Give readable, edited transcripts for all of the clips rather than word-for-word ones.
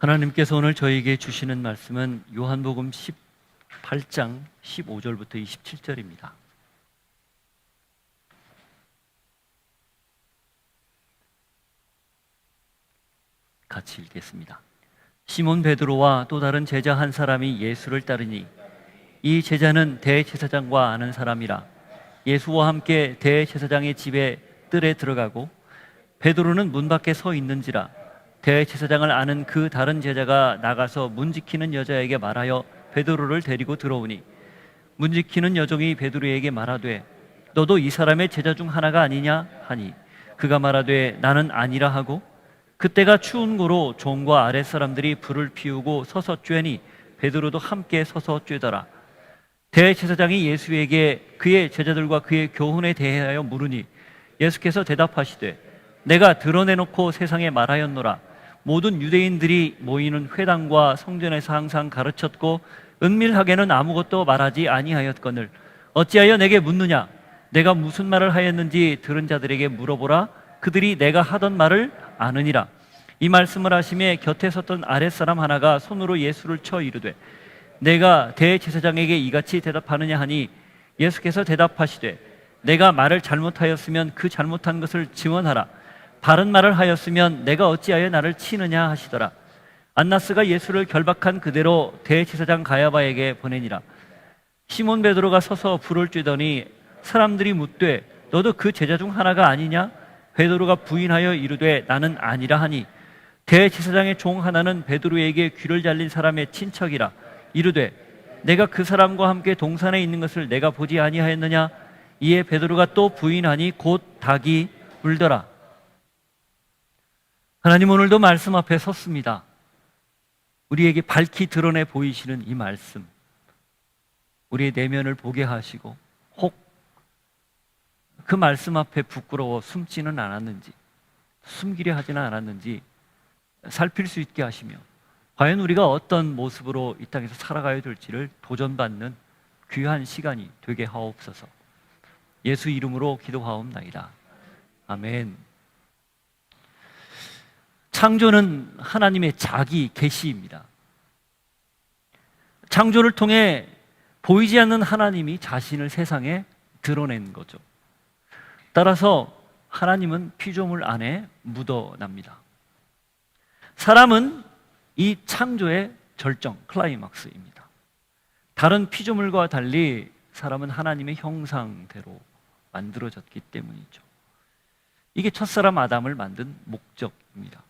하나님께서 오늘 저에게 주시는 말씀은 요한복음 18장 15절부터 27절입니다. 같이 읽겠습니다. 시몬 베드로와 또 다른 제자 한 사람이 예수를 따르니 이 제자는 대제사장과 아는 사람이라 예수와 함께 대제사장의 집에 뜰에 들어가고 베드로는 문 밖에 서 있는지라 대제사장을 아는 그 다른 제자가 나가서 문 지키는 여자에게 말하여 베드로를 데리고 들어오니 문 지키는 여종이 베드로에게 말하되 너도 이 사람의 제자 중 하나가 아니냐 하니 그가 말하되 나는 아니라 하고 그때가 추운 고로 종과 아랫사람들이 불을 피우고 서서 쬐니 베드로도 함께 서서 쬐더라. 대제사장이 예수에게 그의 제자들과 그의 교훈에 대하여 물으니 예수께서 대답하시되 내가 드러내놓고 세상에 말하였노라. 모든 유대인들이 모이는 회당과 성전에서 항상 가르쳤고 은밀하게는 아무것도 말하지 아니하였거늘 어찌하여 내게 묻느냐? 내가 무슨 말을 하였는지 들은 자들에게 물어보라. 그들이 내가 하던 말을 아느니라. 이 말씀을 하시며 곁에 섰던 아랫사람 하나가 손으로 예수를 쳐 이르되 내가 대제사장에게 이같이 대답하느냐 하니 예수께서 대답하시되 내가 말을 잘못하였으면 그 잘못한 것을 증언하라. 바른 말을 하였으면 내가 어찌하여 나를 치느냐 하시더라. 안나스가 예수를 결박한 그대로 대제사장 가야바에게 보내니라. 시몬 베드로가 서서 불을 쬐더니 사람들이 묻되 너도 그 제자 중 하나가 아니냐? 베드로가 부인하여 이르되 나는 아니라 하니 대제사장의 종 하나는 베드로에게 귀를 잘린 사람의 친척이라 이르되 내가 그 사람과 함께 동산에 있는 것을 내가 보지 아니하였느냐? 이에 베드로가 또 부인하니 곧 닭이 울더라. 하나님 오늘도 말씀 앞에 섰습니다. 우리에게 밝히 드러내 보이시는 이 말씀, 우리의 내면을 보게 하시고 혹 그 말씀 앞에 부끄러워 숨지는 않았는지, 숨기려 하지는 않았는지 살필 수 있게 하시며 과연 우리가 어떤 모습으로 이 땅에서 살아가야 될지를 도전받는 귀한 시간이 되게 하옵소서. 예수 이름으로 기도하옵나이다. 아멘. 창조는 하나님의 자기 계시입니다. 창조를 통해 보이지 않는 하나님이 자신을 세상에 드러낸 거죠. 따라서 하나님은 피조물 안에 묻어납니다. 사람은 이 창조의 절정, 클라이막스입니다. 다른 피조물과 달리 사람은 하나님의 형상대로 만들어졌기 때문이죠. 이게 첫사람 아담을 만든 목적입니다.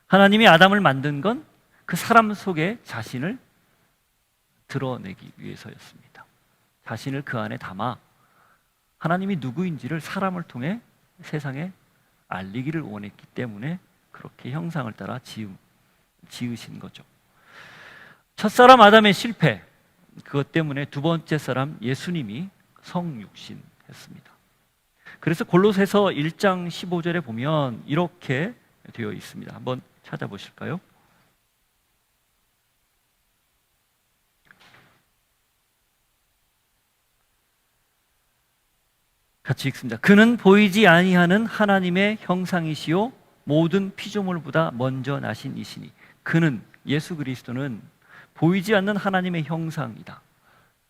하나님이 아담을 만든 건 그 사람 속에 자신을 드러내기 위해서였습니다. 자신을 그 안에 담아 하나님이 누구인지를 사람을 통해 세상에 알리기를 원했기 때문에 그렇게 형상을 따라 지으신 거죠. 첫사람 아담의 실패, 그것 때문에 두 번째 사람 예수님이 성육신했습니다. 그래서 골로새서 1장 15절에 보면 이렇게 되어 있습니다. 한번 찾아보실까요? 같이 읽습니다. 그는 보이지 아니하는 하나님의 형상이시요 모든 피조물보다 먼저 나신 이시니 그는, 예수 그리스도는 보이지 않는 하나님의 형상이다.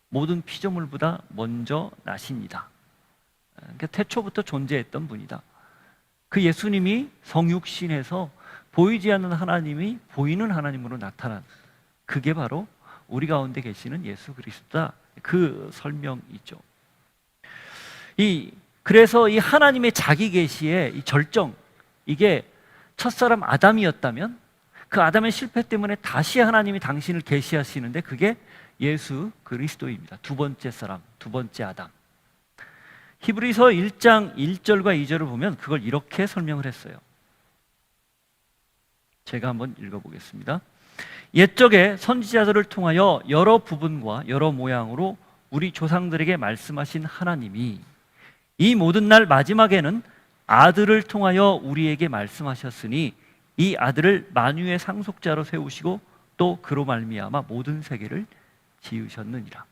모든 피조물보다 먼저 나신이다. 그러니까 태초부터 존재했던 분이다. 그 예수님이 성육신해서 보이지 않는 하나님이 보이는 하나님으로 나타난, 그게 바로 우리 가운데 계시는 예수 그리스도다. 그 설명이죠. 그래서 이 하나님의 자기 계시의 이 절정, 이게 첫사람 아담이었다면 그 아담의 실패 때문에 다시 하나님이 당신을 계시하시는데 그게 예수 그리스도입니다. 두 번째 사람, 두 번째 아담. 히브리서 1장 1절과 2절을 보면 그걸 이렇게 설명을 했어요. 제가 한번 읽어보겠습니다. 옛적에 선지자들을 통하여 여러 부분과 여러 모양으로 우리 조상들에게 말씀하신 하나님이 이 모든 날 마지막에는 아들을 통하여 우리에게 말씀하셨으니 이 아들을 만유의 상속자로 세우시고 또 그로 말미암아 모든 세계를 지으셨느니라.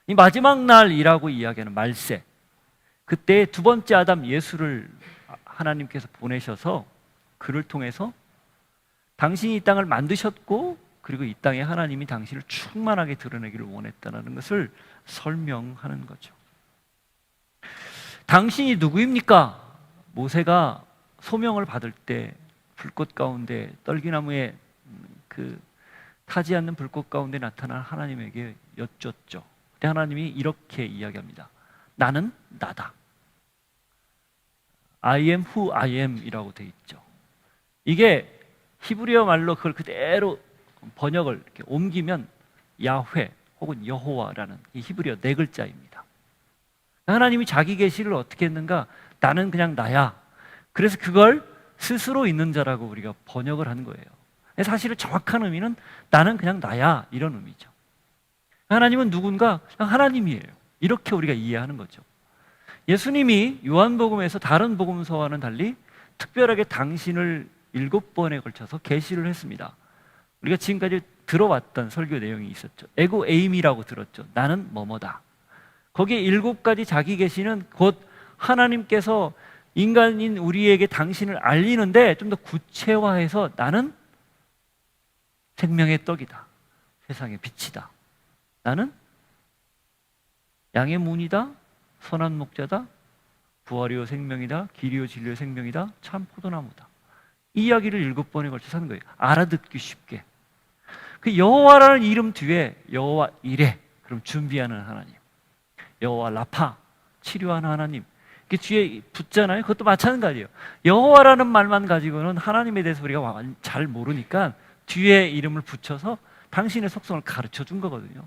이 마지막 날이라고 이야기하는 말세, 그때 두 번째 아담 예수를 하나님께서 보내셔서 그를 통해서 당신이 이 땅을 만드셨고 그리고 이 땅에 하나님이 당신을 충만하게 드러내기를 원했다는 것을 설명하는 거죠. 당신이 누구입니까? 모세가 소명을 받을 때 불꽃 가운데 떨기나무에 그 타지 않는 불꽃 가운데 나타난 하나님에게 여쭙죠. 그때 하나님이 이렇게 이야기합니다. 나는 나다. I am who I am 이라고 되어 있죠. 이게 히브리어 말로 그걸 그대로 번역을 이렇게 옮기면 야훼 혹은 여호와라는 이 히브리어 네 글자입니다. 하나님이 자기 계시를 어떻게 했는가? 나는 그냥 나야. 그래서 그걸 스스로 있는 자라고 우리가 번역을 한 거예요. 사실은 정확한 의미는 나는 그냥 나야 이런 의미죠. 하나님은 누군가? 그냥 하나님이에요. 이렇게 우리가 이해하는 거죠. 예수님이 요한복음에서 다른 복음서와는 달리 특별하게 당신을 7번에 걸쳐서 계시를 했습니다. 우리가 지금까지 들어왔던 설교 내용이 있었죠. 에고 에임이라고 들었죠. 나는 뭐뭐다. 거기에 7가지 자기 계시는 곧 하나님께서 인간인 우리에게 당신을 알리는데 좀 더 구체화해서 나는 생명의 떡이다. 세상의 빛이다. 나는 양의 문이다. 선한 목자다. 부활이요 생명이다. 길이요 진리요 생명이다. 참 포도나무다. 이 이야기를 7번에 걸쳐서 하는 거예요. 알아듣기 쉽게. 그 여호와라는 이름 뒤에 여호와 이레, 그럼 준비하는 하나님. 여호와 라파, 치료하는 하나님. 그 뒤에 붙잖아요. 그것도 마찬가지예요. 여호와라는 말만 가지고는 하나님에 대해서 우리가 잘 모르니까 뒤에 이름을 붙여서 당신의 속성을 가르쳐 준 거거든요.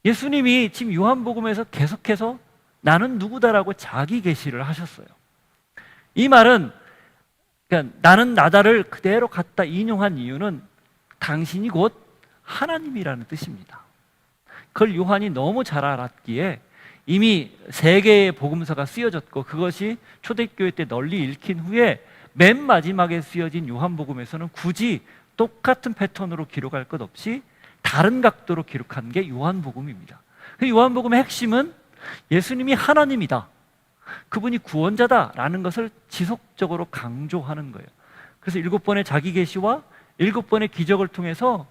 예수님이 지금 요한복음에서 계속해서 나는 누구다라고 자기 계시를 하셨어요. 이 말은 그러니까 나는 나다를 그대로 갖다 인용한 이유는 당신이 곧 하나님이라는 뜻입니다. 그걸 요한이 너무 잘 알았기에 이미 3개의 복음서가 쓰여졌고 그것이 초대교회 때 널리 읽힌 후에 맨 마지막에 쓰여진 요한복음에서는 굳이 똑같은 패턴으로 기록할 것 없이 다른 각도로 기록한 게 요한복음입니다. 그 요한복음의 핵심은 예수님이 하나님이다. 그분이 구원자다라는 것을 지속적으로 강조하는 거예요. 그래서 7번의 자기 계시와 7번의 기적을 통해서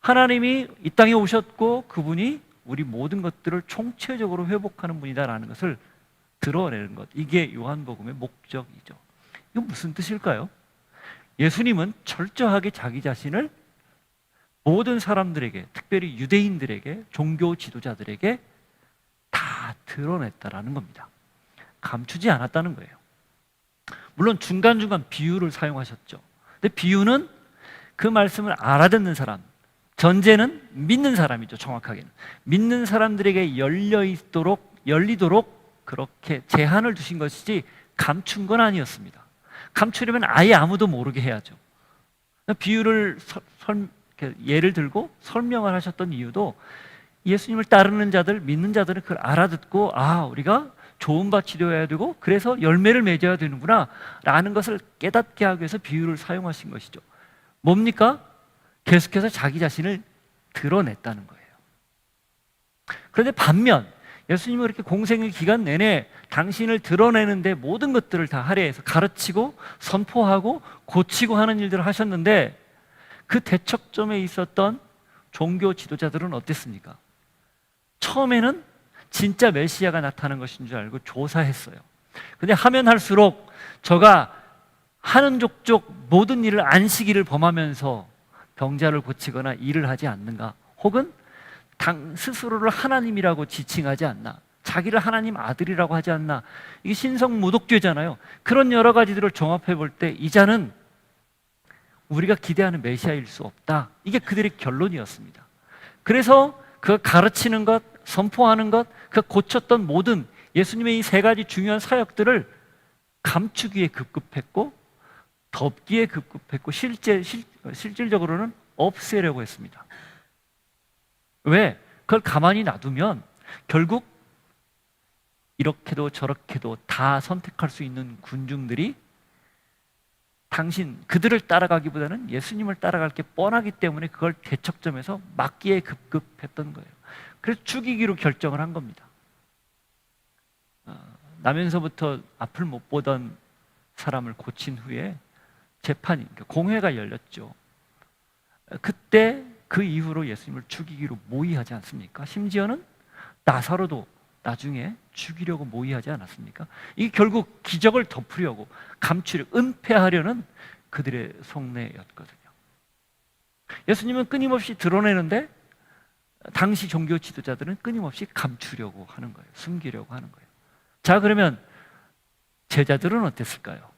하나님이 이 땅에 오셨고 그분이 우리 모든 것들을 총체적으로 회복하는 분이다라는 것을 드러내는 것. 이게 요한복음의 목적이죠. 이건 무슨 뜻일까요? 예수님은 철저하게 자기 자신을 모든 사람들에게, 특별히 유대인들에게, 종교 지도자들에게 다 드러냈다라는 겁니다. 감추지 않았다는 거예요. 물론 중간중간 비유를 사용하셨죠. 근데 비유는 그 말씀을 알아듣는 사람, 전제는 믿는 사람이죠. 정확하게는 믿는 사람들에게 열리도록 그렇게 제한을 두신 것이지 감춘 건 아니었습니다. 감추려면 아예 아무도 모르게 해야죠. 비유를 예를 들고 설명을 하셨던 이유도 예수님을 따르는 자들, 믿는 자들은 그걸 알아듣고 우리가 좋은 밭이 되어야 되고 그래서 열매를 맺어야 되는구나 라는 것을 깨닫게 하기 위해서 비유를 사용하신 것이죠. 뭡니까? 계속해서 자기 자신을 드러냈다는 거예요. 그런데 반면 예수님은 그렇게 공생의 기간 내내 당신을 드러내는데 모든 것들을 다 할애해서 가르치고 선포하고 고치고 하는 일들을 하셨는데 그 대척점에 있었던 종교 지도자들은 어땠습니까? 처음에는 진짜 메시아가 나타나는 것인 줄 알고 조사했어요. 근데 하면 할수록 저가 하는 족족 모든 일을 안식일을 범하면서 병자를 고치거나 일을 하지 않는가, 혹은 스스로를 하나님이라고 지칭하지 않나, 자기를 하나님 아들이라고 하지 않나, 이게 신성모독죄잖아요. 그런 여러 가지들을 종합해 볼 때 이 자는 우리가 기대하는 메시아일 수 없다. 이게 그들의 결론이었습니다. 그래서 그 가르치는 것, 선포하는 것, 그 고쳤던 모든 예수님의 이 3가지 중요한 사역들을 감추기에 급급했고 덮기에 급급했고 실질적으로는 없애려고 했습니다. 왜? 그걸 가만히 놔두면 결국 이렇게도 저렇게도 다 선택할 수 있는 군중들이 그들을 따라가기보다는 예수님을 따라갈 게 뻔하기 때문에 그걸 대척점에서 막기에 급급했던 거예요. 그래서 죽이기로 결정을 한 겁니다. 나면서부터 앞을 못 보던 사람을 고친 후에 재판이, 공회가 열렸죠. 그때 그 이후로 예수님을 죽이기로 모의하지 않습니까? 심지어는 나사로도 나중에 죽이려고 모의하지 않았습니까? 이게 결국 기적을 덮으려고, 감추려고, 은폐하려는 그들의 속내였거든요. 예수님은 끊임없이 드러내는데 당시 종교 지도자들은 끊임없이 감추려고 하는 거예요. 숨기려고 하는 거예요. 자, 그러면 제자들은 어땠을까요?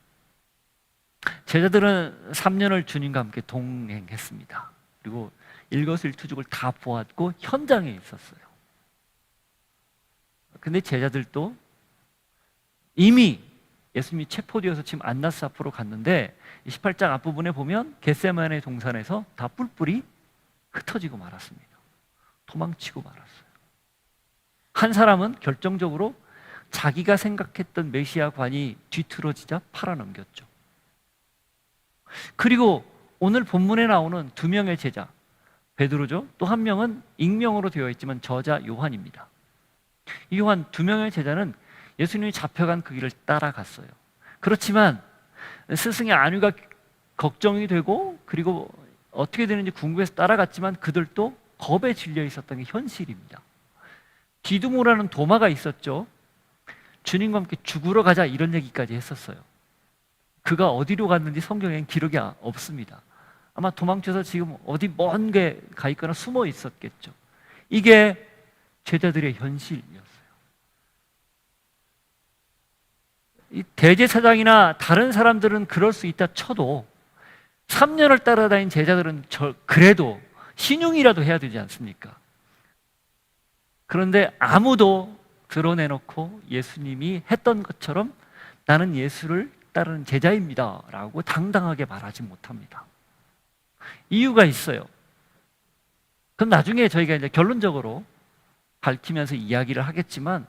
제자들은 3년을 주님과 함께 동행했습니다. 그리고 일거수일투족을 다 보았고 현장에 있었어요. 근데 제자들도 이미 예수님이 체포되어서 지금 안나스 앞으로 갔는데 18장 앞부분에 보면 겟세마네 동산에서 다 뿔뿔이 흩어지고 말았습니다. 도망치고 말았어요. 한 사람은 결정적으로 자기가 생각했던 메시아 관이 뒤틀어지자 팔아넘겼죠. 그리고 오늘 본문에 나오는 2명의 제자, 베드로죠. 또 한 명은 익명으로 되어 있지만 저자 요한입니다. 이 요한 2명의 제자는 예수님이 잡혀간 그 길을 따라갔어요. 그렇지만 스승의 안위가 걱정이 되고 그리고 어떻게 되는지 궁금해서 따라갔지만 그들도 겁에 질려 있었던 게 현실입니다. 디두모라는 도마가 있었죠. 주님과 함께 죽으러 가자 이런 얘기까지 했었어요. 그가 어디로 갔는지 성경에는 기록이 없습니다. 아마 도망쳐서 지금 어디 먼 게 가 있거나 숨어 있었겠죠. 이게 제자들의 현실이었어요. 이 대제사장이나 다른 사람들은 그럴 수 있다 쳐도 3년을 따라다닌 제자들은 그래도 신용이라도 해야 되지 않습니까? 그런데 아무도 드러내놓고 예수님이 했던 것처럼 나는 예수를 따르는 제자입니다 라고 당당하게 말하지 못합니다. 이유가 있어요. 그럼 나중에 저희가 이제 결론적으로 밝히면서 이야기를 하겠지만,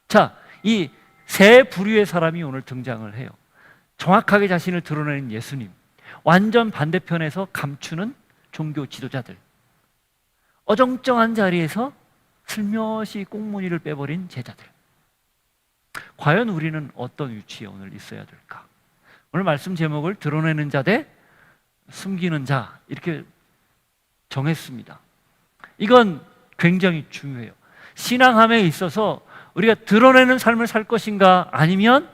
자, 이 세 부류의 사람이 오늘 등장을 해요. 정확하게 자신을 드러내는 예수님, 완전 반대편에서 감추는 종교 지도자들, 어정쩡한 자리에서 슬며시 꽁무니를 빼버린 제자들. 과연 우리는 어떤 위치에 오늘 있어야 될까? 오늘 말씀 제목을 드러내는 자 대 숨기는 자 이렇게 정했습니다. 이건 굉장히 중요해요. 신앙함에 있어서 우리가 드러내는 삶을 살 것인가 아니면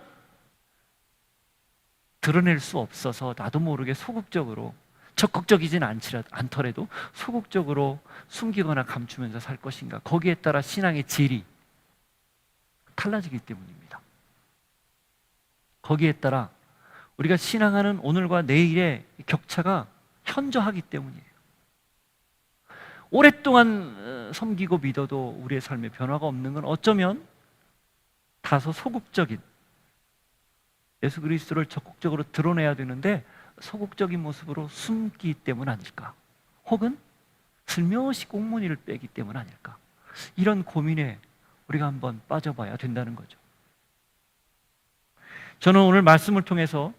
드러낼 수 없어서 나도 모르게 소극적으로, 적극적이진 않더라도 소극적으로 숨기거나 감추면서 살 것인가, 거기에 따라 신앙의 질이 달라지기 때문입니다. 거기에 따라 우리가 신앙하는 오늘과 내일의 격차가 현저하기 때문이에요. 오랫동안 섬기고 믿어도 우리의 삶에 변화가 없는 건 어쩌면 다소 소극적인, 예수 그리스도를 적극적으로 드러내야 되는데 소극적인 모습으로 숨기 때문 아닐까? 혹은 슬며시 꽁무니를 빼기 때문 아닐까? 이런 고민에 우리가 한번 빠져봐야 된다는 거죠. 저는 오늘 말씀을 통해서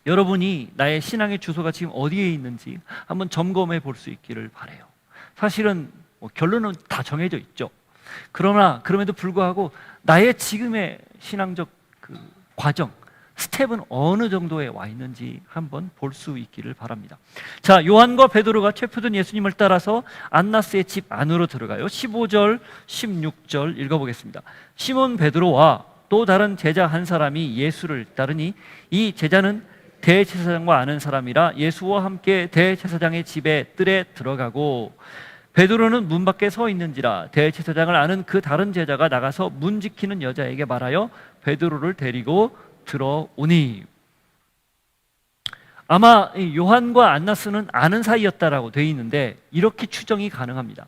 여러분이 나의 신앙의 주소가 지금 어디에 있는지 한번 점검해 볼 수 있기를 바라요. 사실은 결론은 다 정해져 있죠. 그러나 그럼에도 불구하고 나의 지금의 신앙적 그 과정, 스텝은 어느 정도에 와 있는지 한번 볼 수 있기를 바랍니다. 자, 요한과 베드로가 체포된 예수님을 따라서 안나스의 집 안으로 들어가요. 15절, 16절 읽어보겠습니다. 시몬 베드로와 또 다른 제자 한 사람이 예수를 따르니 이 제자는 대제사장과 아는 사람이라 예수와 함께 대제사장의 집에 뜰에 들어가고 베드로는 문 밖에 서 있는지라 대제사장을 아는 그 다른 제자가 나가서 문 지키는 여자에게 말하여 베드로를 데리고 들어오니. 아마 요한과 안나스는 아는 사이였다라고 되어 있는데 이렇게 추정이 가능합니다.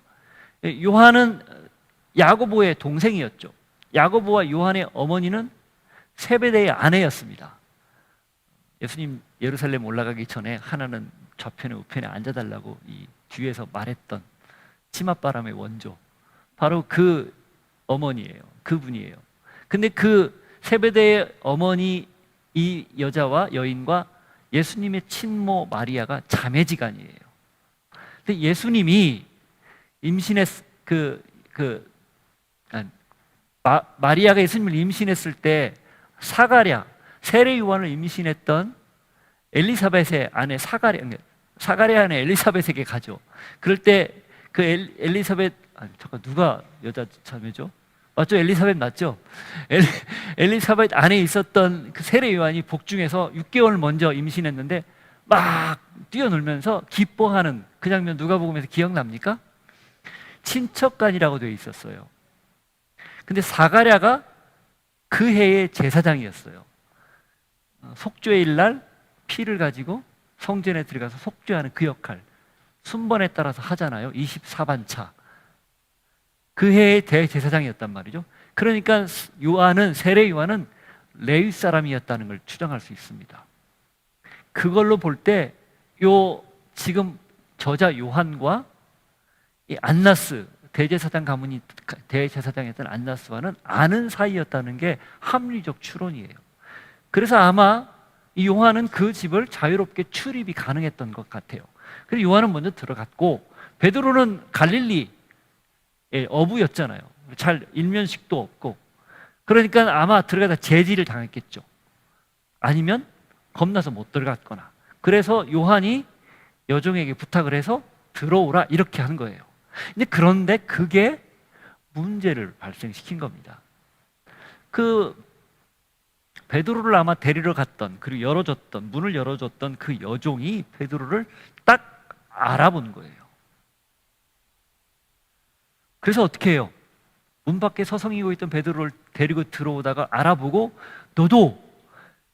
요한은 야고보의 동생이었죠. 야고보와 요한의 어머니는 세베대의 아내였습니다. 예수님 예루살렘 올라가기 전에 하나는 좌편에 우편에 앉아달라고 이 뒤에서 말했던 치맛바람의 원조, 바로 그 어머니예요. 그분이에요. 근데 그 세베대의 어머니 이 여자와 여인과 예수님의 친모 마리아가 자매지간이에요. 근데 예수님이 마리아가 예수님을 임신했을 때 사가랴 세례 요한을 임신했던 엘리사벳의 아내 사가랴 아내 엘리사벳에게 가죠. 그럴 때 그 엘리사벳, 아니 잠깐, 누가 여자 자매죠? 맞죠? 엘리사벳 맞죠? 엘리사벳 안에 있었던 그 세례 요한이 복중에서 6개월 먼저 임신했는데 막 뛰어놀면서 기뻐하는 그 장면 누가복음에서 기억납니까? 친척간이라고 되어 있었어요. 근데 사가랴가 그 해의 제사장이었어요. 속죄일 날 피를 가지고 성전에 들어가서 속죄하는 그 역할, 순번에 따라서 하잖아요. 24반차. 그 해의 대제사장이었단 말이죠. 그러니까 세례 요한은 레위 사람이었다는 걸 추정할 수 있습니다. 그걸로 볼 때 지금 저자 요한과 이 안나스, 대제사장 가문이 대제사장이었던 안나스와는 아는 사이였다는 게 합리적 추론이에요. 그래서 아마 이 요한은 그 집을 자유롭게 출입이 가능했던 것 같아요. 그래서 요한은 먼저 들어갔고, 베드로는 갈릴리의 어부였잖아요. 잘 일면식도 없고, 그러니까 아마 들어가다 제지를 당했겠죠. 아니면 겁나서 못 들어갔거나. 그래서 요한이 여종에게 부탁을 해서 들어오라 이렇게 한 거예요. 그런데 그게 문제를 발생시킨 겁니다. 그 베드로를 아마 데리러 갔던, 그리고 문을 열어줬던 그 여종이 베드로를 딱 알아본 거예요. 그래서 어떻게 해요? 문 밖에 서성이고 있던 베드로를 데리고 들어오다가 알아보고 너도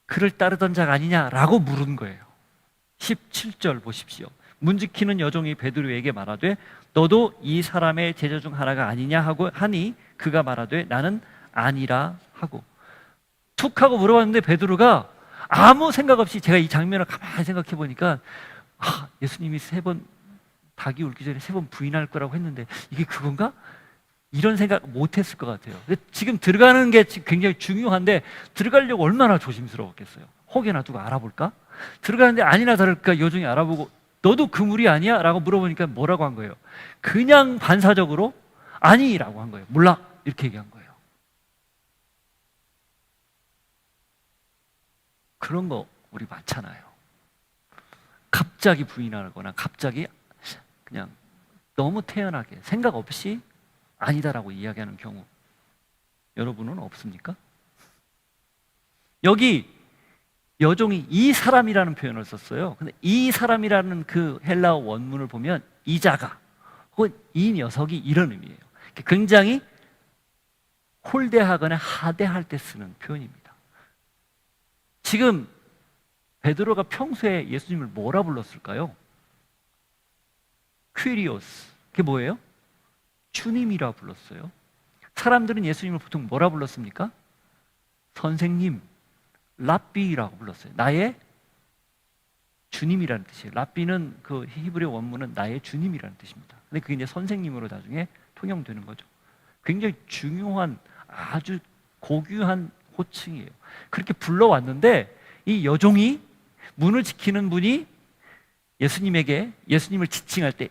그를 따르던 자가 아니냐라고 물은 거예요. 17절 보십시오. 문 지키는 여종이 베드로에게 말하되 너도 이 사람의 제자 중 하나가 아니냐 하고 하니 그가 말하되 나는 아니라 하고, 툭 하고 물어봤는데 베드로가 아무 생각 없이, 제가 이 장면을 가만히 생각해 보니까 예수님이 3번 닭이 울기 전에 3번 부인할 거라고 했는데 이게 그건가? 이런 생각 못 했을 것 같아요. 지금 들어가는 게 굉장히 중요한데 들어가려고 얼마나 조심스러웠겠어요. 혹여나 누가 알아볼까? 들어가는데 아니나 다를까 여종이 알아보고 너도 그 무리 아니야? 라고 물어보니까 뭐라고 한 거예요? 그냥 반사적으로 아니라고 한 거예요. 몰라, 이렇게 얘기한 거예요. 그런 거 우리 많잖아요. 갑자기 부인하거나 갑자기 그냥 너무 태연하게 생각 없이 아니다라고 이야기하는 경우 여러분은 없습니까? 여기 여종이 이 사람이라는 표현을 썼어요. 근데 이 사람이라는 그 헬라어 원문을 보면 이자가 혹은 이 녀석이 이런 의미예요. 굉장히 홀대하거나 하대할 때 쓰는 표현입니다. 지금 베드로가 평소에 예수님을 뭐라 불렀을까요? 퀴리오스. 그게 뭐예요? 주님이라 불렀어요. 사람들은 예수님을 보통 뭐라 불렀습니까? 선생님, 랍비라고 불렀어요. 나의 주님이라는 뜻이에요. 랍비는 그 히브리 원문은 나의 주님이라는 뜻입니다. 근데 그게 이제 선생님으로 나중에 통용되는 거죠. 굉장히 중요한, 아주 고귀한 호칭이에요. 그렇게 불러왔는데 이 여종이, 문을 지키는 분이 예수님을 지칭할 때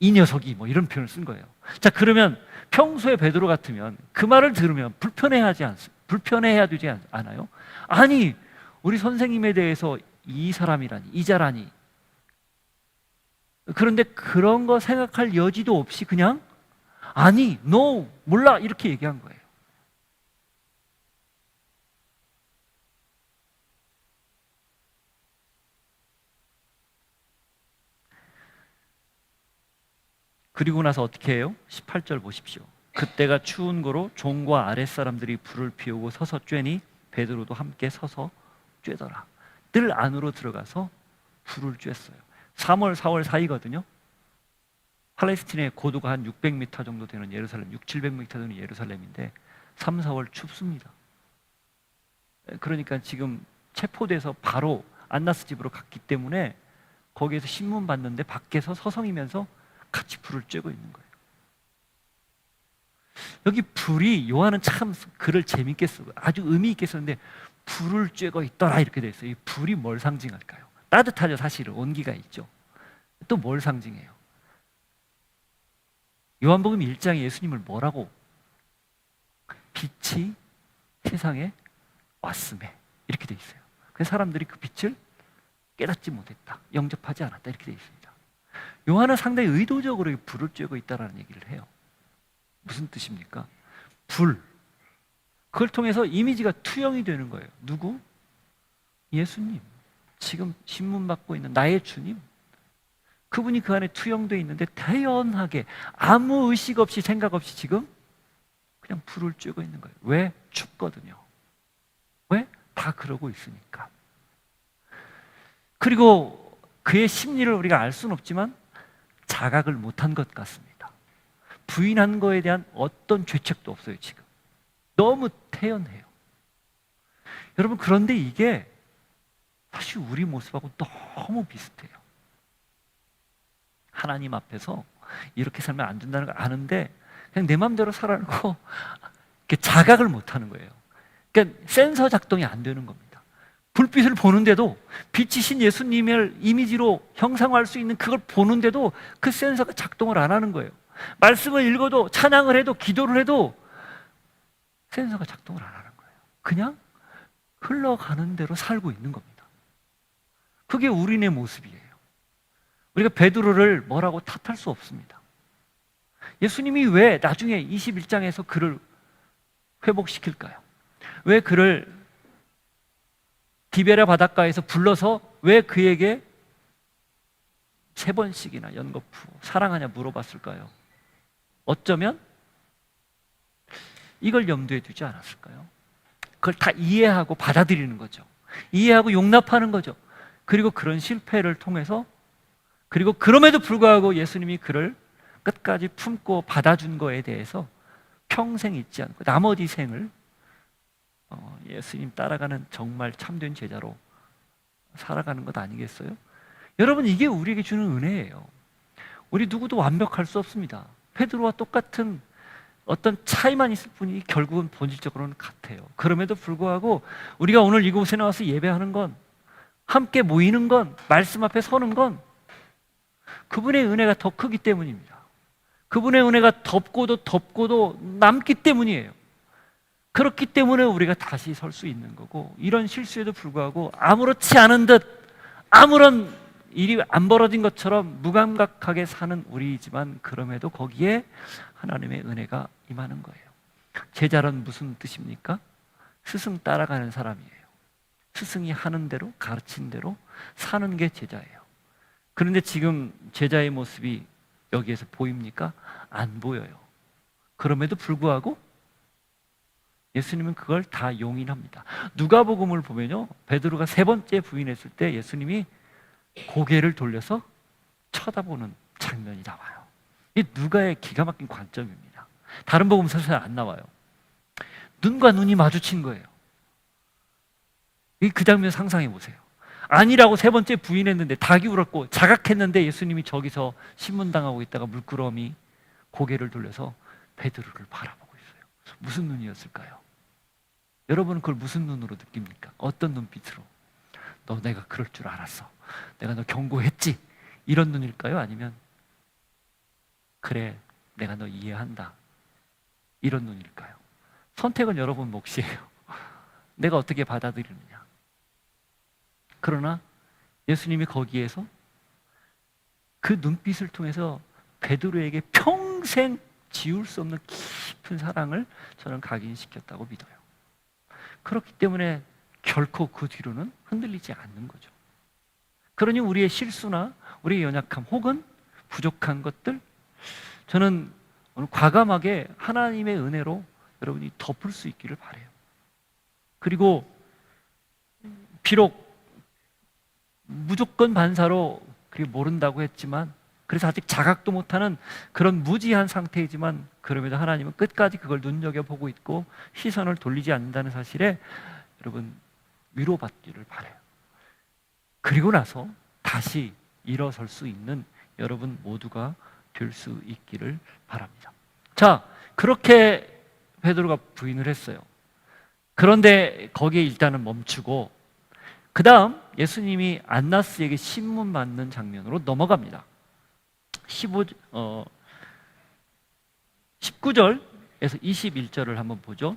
이 녀석이 뭐 이런 표현을 쓴 거예요. 자, 그러면 평소에 베드로 같으면 그 말을 들으면 불편해야 되지 않아요? 아니, 우리 선생님에 대해서 이 사람이라니, 이자라니. 그런데 그런 거 생각할 여지도 없이 그냥 아니, no, 몰라 이렇게 얘기한 거예요. 그리고 나서 어떻게 해요? 18절 보십시오. 그때가 추운 고로 종과 아랫사람들이 불을 피우고 서서 쬐니 베드로도 함께 서서 쬐더라. 뜰 안으로 들어가서 불을 쬐어요. 3월, 4월 사이거든요. 팔레스틴의 고도가 한 600m 정도 되는 예루살렘, 700m 되는 예루살렘인데 3, 4월 춥습니다. 그러니까 지금 체포돼서 바로 안나스 집으로 갔기 때문에 거기에서 신문 봤는데 밖에서 서성이면서 같이 불을 쬐고 있는 거예요. 여기 불이, 요한은 참 글을 재밌게 쓰고 아주 의미 있게 썼는데 불을 쬐고 있더라 이렇게 돼 있어요. 이 불이 뭘 상징할까요? 따뜻하죠, 사실은. 온기가 있죠. 또 뭘 상징해요? 요한복음 1장에 예수님을 뭐라고? 빛이 세상에 왔음에 이렇게 돼 있어요. 그래서 사람들이 그 빛을 깨닫지 못했다, 영접하지 않았다 이렇게 되어 있습니다. 요한은 상당히 의도적으로 불을 쬐고 있다는 얘기를 해요. 무슨 뜻입니까? 불, 그걸 통해서 이미지가 투영이 되는 거예요. 누구? 예수님, 지금 신문 받고 있는 나의 주님, 그분이 그 안에 투영되어 있는데 태연하게 아무 의식 없이 생각 없이 지금 그냥 불을 쬐고 있는 거예요. 왜? 춥거든요. 왜? 다 그러고 있으니까. 그리고 그의 심리를 우리가 알 수는 없지만 자각을 못한 것 같습니다. 부인한 거에 대한 어떤 죄책도 없어요. 지금 너무 태연해요. 여러분, 그런데 이게 사실 우리 모습하고 너무 비슷해요. 하나님 앞에서 이렇게 살면 안 된다는 걸 아는데 그냥 내 마음대로 살아놓고 자각을 못하는 거예요. 그러니까 센서 작동이 안 되는 겁니다. 불빛을 보는데도, 빛이신 예수님을 이미지로 형상화할 수 있는 그걸 보는데도 그 센서가 작동을 안 하는 거예요. 말씀을 읽어도, 찬양을 해도, 기도를 해도 센서가 작동을 안 하는 거예요. 그냥 흘러가는 대로 살고 있는 겁니다. 그게 우리네 모습이에요. 우리가 베드로를 뭐라고 탓할 수 없습니다. 예수님이 왜 나중에 21장에서 그를 회복시킬까요? 왜 그를 디베랴 바닷가에서 불러서 왜 그에게 3번씩이나 연거푸 사랑하냐 물어봤을까요? 어쩌면 이걸 염두에 두지 않았을까요? 그걸 다 이해하고 받아들이는 거죠. 이해하고 용납하는 거죠. 그리고 그런 실패를 통해서, 그리고 그럼에도 불구하고 예수님이 그를 끝까지 품고 받아준 거에 대해서 평생 잊지 않고 나머지 생을 예수님 따라가는 정말 참된 제자로 살아가는 것 아니겠어요? 여러분, 이게 우리에게 주는 은혜예요. 우리 누구도 완벽할 수 없습니다. 베드로와 똑같은 어떤 차이만 있을 뿐이 결국은 본질적으로는 같아요. 그럼에도 불구하고 우리가 오늘 이곳에 나와서 예배하는 건, 함께 모이는 건, 말씀 앞에 서는 건 그분의 은혜가 더 크기 때문입니다. 그분의 은혜가 덮고도 남기 때문이에요. 그렇기 때문에 우리가 다시 설 수 있는 거고, 이런 실수에도 불구하고 아무렇지 않은 듯, 아무런 일이 안 벌어진 것처럼 무감각하게 사는 우리이지만 그럼에도 거기에 하나님의 은혜가 임하는 거예요. 제자란 무슨 뜻입니까? 스승 따라가는 사람이에요. 스승이 하는 대로, 가르친 대로 사는 게 제자예요. 그런데 지금 제자의 모습이 여기에서 보입니까? 안 보여요. 그럼에도 불구하고 예수님은 그걸 다 용인합니다. 누가복음을 보면요, 베드로가 3번째 부인했을 때 예수님이 고개를 돌려서 쳐다보는 장면이 나와요. 이 누가의 기가 막힌 관점입니다. 다른 복음서에서 안 나와요. 눈과 눈이 마주친 거예요. 그 장면 상상해 보세요. 아니라고 3번째 부인했는데, 닭이 울었고 자각했는데 예수님이 저기서 신문당하고 있다가 물끄러미 고개를 돌려서 베드로를 바라보고 있어요. 무슨 눈이었을까요? 여러분은 그걸 무슨 눈으로 느낍니까? 어떤 눈빛으로? 너 내가 그럴 줄 알았어, 내가 너 경고했지, 이런 눈일까요? 아니면 그래, 내가 너 이해한다, 이런 눈일까요? 선택은 여러분 몫이에요. 내가 어떻게 받아들이느냐. 그러나 예수님이 거기에서 그 눈빛을 통해서 베드로에게 평생 지울 수 없는 깊은 사랑을 저는 각인시켰다고 믿어요. 그렇기 때문에 결코 그 뒤로는 흔들리지 않는 거죠. 그러니 우리의 실수나 우리의 연약함 혹은 부족한 것들, 저는 오늘 과감하게 하나님의 은혜로 여러분이 덮을 수 있기를 바라요. 그리고 비록 무조건 반사로 그게 모른다고 했지만, 그래서 아직 자각도 못하는 그런 무지한 상태이지만, 그럼에도 하나님은 끝까지 그걸 눈여겨보고 있고 시선을 돌리지 않는다는 사실에 여러분 위로받기를 바라요. 그리고 나서 다시 일어설 수 있는 여러분 모두가 될 수 있기를 바랍니다. 자, 그렇게 베드로가 부인을 했어요. 그런데 거기에 일단은 멈추고 그 다음 예수님이 안나스에게 신문 받는 장면으로 넘어갑니다. 19절에서 21절을 한번 보죠.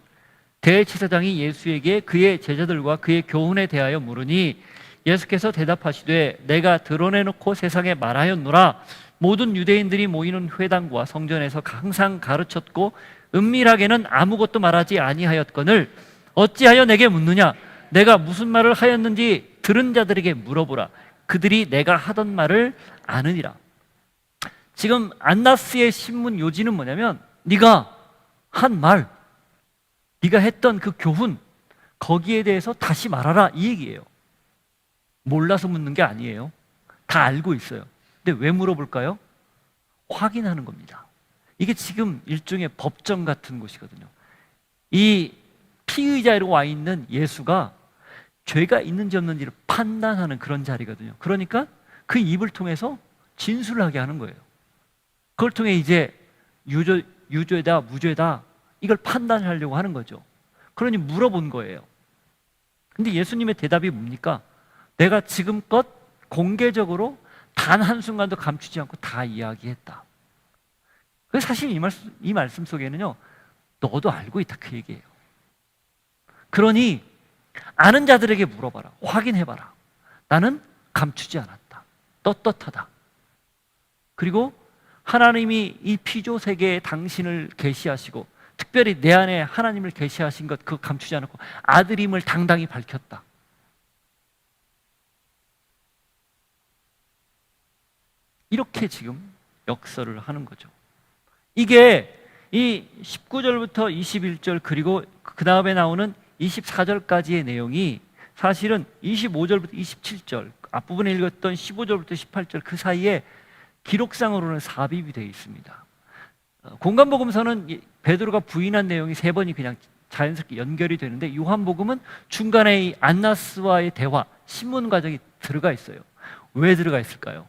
대제사장이 예수에게 그의 제자들과 그의 교훈에 대하여 물으니 예수께서 대답하시되 내가 드러내놓고 세상에 말하였노라. 모든 유대인들이 모이는 회당과 성전에서 항상 가르쳤고 은밀하게는 아무것도 말하지 아니하였거늘 어찌하여 내게 묻느냐? 내가 무슨 말을 하였는지 들은 자들에게 물어보라. 그들이 내가 하던 말을 아느니라. 지금 안나스의 신문 요지는 뭐냐면 네가 한 말, 네가 했던 그 교훈, 거기에 대해서 다시 말하라, 이 얘기예요. 몰라서 묻는 게 아니에요. 다 알고 있어요. 근데 왜 물어볼까요? 확인하는 겁니다. 이게 지금 일종의 법정 같은 곳이거든요. 이 피의자로 와 있는 예수가 죄가 있는지 없는지를 판단하는 그런 자리거든요. 그러니까 그 입을 통해서 진술을 하게 하는 거예요. 그걸 통해 이제 유죄다 무죄다 이걸 판단하려고 하는 거죠. 그러니 물어본 거예요. 근데 예수님의 대답이 뭡니까? 내가 지금껏 공개적으로 단 한순간도 감추지 않고 다 이야기했다. 그래서 사실 이 말씀 속에는요, 너도 알고 있다, 그 얘기예요. 그러니 아는 자들에게 물어봐라. 확인해봐라. 나는 감추지 않았다. 떳떳하다. 그리고 하나님이 이 피조 세계에 당신을 계시하시고 특별히 내 안에 하나님을 계시하신 것 그거 감추지 않았고 아들임을 당당히 밝혔다. 이렇게 지금 역설을 하는 거죠. 이게 이 19절부터 21절 그리고 그 다음에 나오는 24절까지의 내용이 사실은 25절부터 27절 앞부분에 읽었던 15절부터 18절 그 사이에 기록상으로는 삽입이 되어 있습니다. 공간복음서는 베드로가 부인한 내용이 3번이 그냥 자연스럽게 연결이 되는데 요한복음은 중간에 이 안나스와의 대화, 신문 과정이 들어가 있어요. 왜 들어가 있을까요?